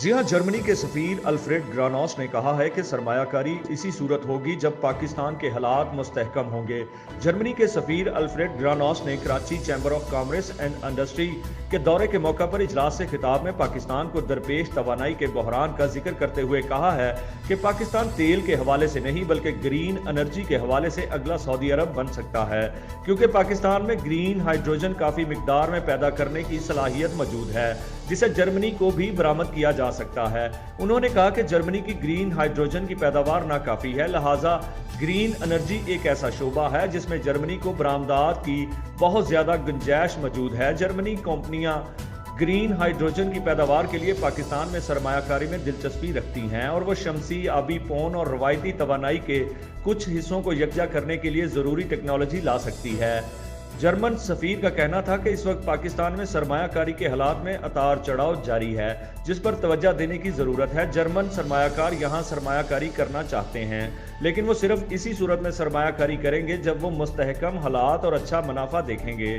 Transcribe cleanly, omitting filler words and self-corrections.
जी हाँ, जर्मनी के सफीर अल्फ्रेड ग्रानॉस ने कहा है कि सरमायाकारी इसी सूरत होगी जब पाकिस्तान के हालात मुस्तहकम होंगे। जर्मनी के सफीर अल्फ्रेड ग्रानॉस ने Karachi chamber of commerce and industry के दौरे के मौका पर इजलास से खिताब में पाकिस्तान को दरपेश तवानाई के बहरान का जिक्र करते हुए कहा है कि पाकिस्तान तेल के हवाले से नहीं बल्कि ग्रीन एनर्जी के हवाले से अगला सऊदी अरब बन सकता है, क्योंकि पाकिस्तान में ग्रीन हाइड्रोजन काफ़ी मिकदार में पैदा करने की सलाहियत मौजूद है, जिसे जर्मनी को भी बरामद किया जा सकता है। उन्होंने कहा कि जर्मनी की ग्रीन हाइड्रोजन की पैदावार नाकाफी है, लिहाजा ग्रीन एनर्जी एक ऐसा शोबा है जिसमें जर्मनी को बरामदात की बहुत ज्यादा गुंजाइश मौजूद है। जर्मनी कंपनियां ग्रीन हाइड्रोजन की पैदावार के लिए पाकिस्तान में सरमायाकारी में दिलचस्पी रखती हैं और वो शमसी, आबी पौन और रवायती तवानाई के कुछ हिस्सों को यकजा करने के लिए ज़रूरी टेक्नोलॉजी ला सकती है। जर्मन सफीर का कहना था कि इस वक्त पाकिस्तान में सरमायाकारी के हालात में उतार चढ़ाव जारी है, जिस पर तवज्जो देने की ज़रूरत है। जर्मन सरमायाकार यहाँ सरमायाकारी करना चाहते हैं, लेकिन वो सिर्फ इसी सूरत में सरमायाकारी करेंगे जब वो मुस्तहकम हालात और अच्छा मुनाफा देखेंगे।